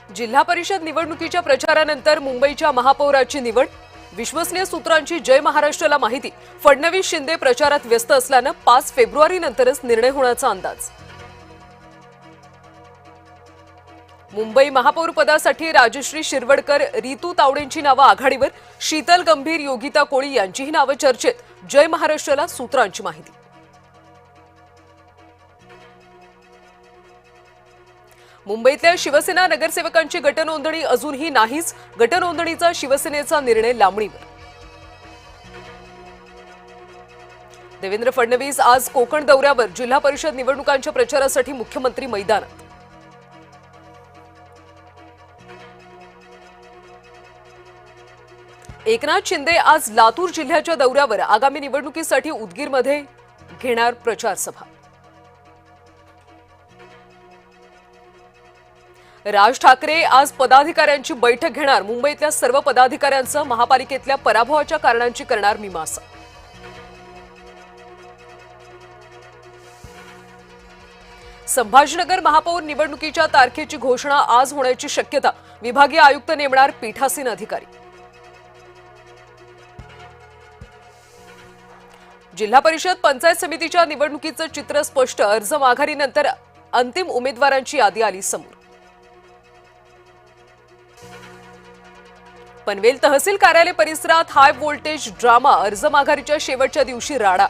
जिल्हा परिषद निवडणुकीच्या प्रचारानंतर मुंबईच्या महापौराची निवड। विश्वसनीय सूत्रांची जय महाराष्ट्राला माहिती। फडणवीस शिंदे प्रचारात व्यस्त असल्याने 5 फेब्रुवारीनंतरच निर्णय होण्याचा अंदाज। मुंबई महापौर पदासाठी राजश्री शिरवडकर, रितू तावडेंची नावे आघाडीवर। शीतल गंभीर, योगिता कोळी यांचीही नावे चर्चेत। जय महाराष्ट्राला सूत्रांची माहिती। मुंबईतल्या शिवसेना नगरसेवकांची गटनोंदणी अजूनही नाहीच। गटनोंदणीचा शिवसेनेचा निर्णय लांबणीवर। देवेंद्र फडणवीस आज कोकण दौऱ्यावर। जिल्हा परिषद निवडणुकांच्या प्रचारासाठी मुख्यमंत्री मैदानात। एकनाथ शिंदे आज लातूर जिल्ह्याच्या दौऱ्यावर। आगामी निवडणुकीसाठी उदगीरमध्ये घेणार प्रचार सभा। राज ठाकरे आज पदाधिकाऱ्यांची बैठक घेणार। मुंबईतल्या सर्व पदाधिकाऱ्यांचं महापालिकेतल्या पराभवाच्या कारणांची करणार मीमांसा। संभाजीनगर महापौर निवडणुकीच्या तारखेची घोषणा आज होण्याची शक्यता। विभागीय आयुक्त नेमणार पीठासीन अधिकारी। जिल्हा परिषद पंचायत समितीच्या निवडणुकीचं चित्र स्पष्ट। अर्ज माघारीनंतर अंतिम उमेदवारांची यादी आली समोर। पनवेल तहसील कार्यालय परिसरात हाय व्होल्टेज ड्रामा। अर्ज माघारीच्या शेवटच्या दिवशी राडा।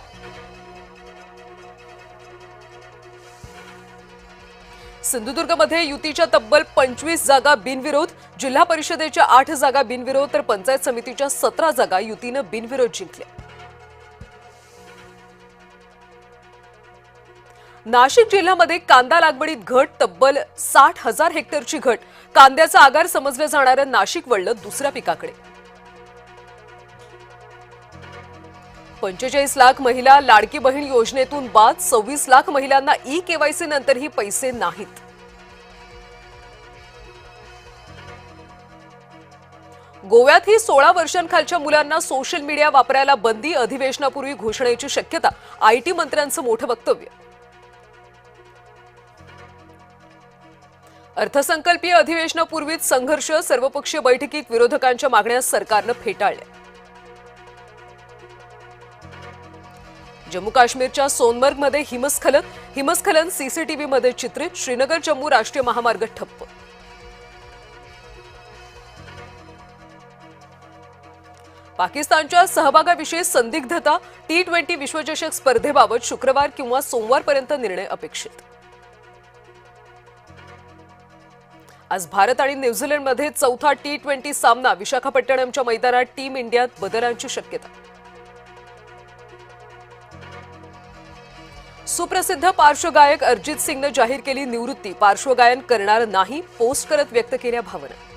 सिंधुदुर्गमध्ये युतीच्या तब्बल 25 जागा बिनविरोध। जिल्हा परिषदेच्या 8 जागा बिनविरोध तर पंचायत समितीच्या 17 जागा युतीनं बिनविरोध जिंकल्या। नाशिक जिल्ह्यामध्ये कांदा लागवडीत घट। तब्बल 60,000 हेक्टरची घट। कांद्याचा आगार समजलं जाणारं नाशिक वळलं दुसऱ्या पिकाकडे। 45 लाख महिला लाडकी बहीण योजनेतून बाद। 26 लाख महिलांना ई-केवायसी नंतरही पैसे नाहीत। गोव्यातही 16 वर्षांखालच्या मुलांना सोशल मीडिया वापरायला बंदी। अधिवेशनापूर्वी घोषणेची शक्यता। आयटी मंत्र्यांचं मोठं वक्तव्य। अर्थसंकल्पीय अधिवेशनापूर्वीच संघर्ष। सर्वपक्षीय बैठकीत विरोधकांच्या मागण्या सरकारनं फेटाळल्या। जम्मू काश्मीरच्या सोनमर्गमध्ये हिमस्खलन सीसीटीव्हीमध्ये चित्रित। श्रीनगर जम्मू राष्ट्रीय महामार्ग ठप्प। पाकिस्तानच्या सहभागाविषयी संदिग्धता। T20 विश्वचषक स्पर्धेबाबत शुक्रवार किंवा सोमवारपर्यंत निर्णय अपेक्षित। आज भारत आणि न्यूझीलंडमध्ये चौथा T20 सामना। विशाखापट्टणमच्या मैदानात टीम इंडियात बदलांची शक्यता। सुप्रसिद्ध पार्श्वगायक अरिजित सिंगनं जाहीर केली निवृत्ती। पार्श्वगायन करणार नाही, पोस्ट करत व्यक्त केल्या भावना।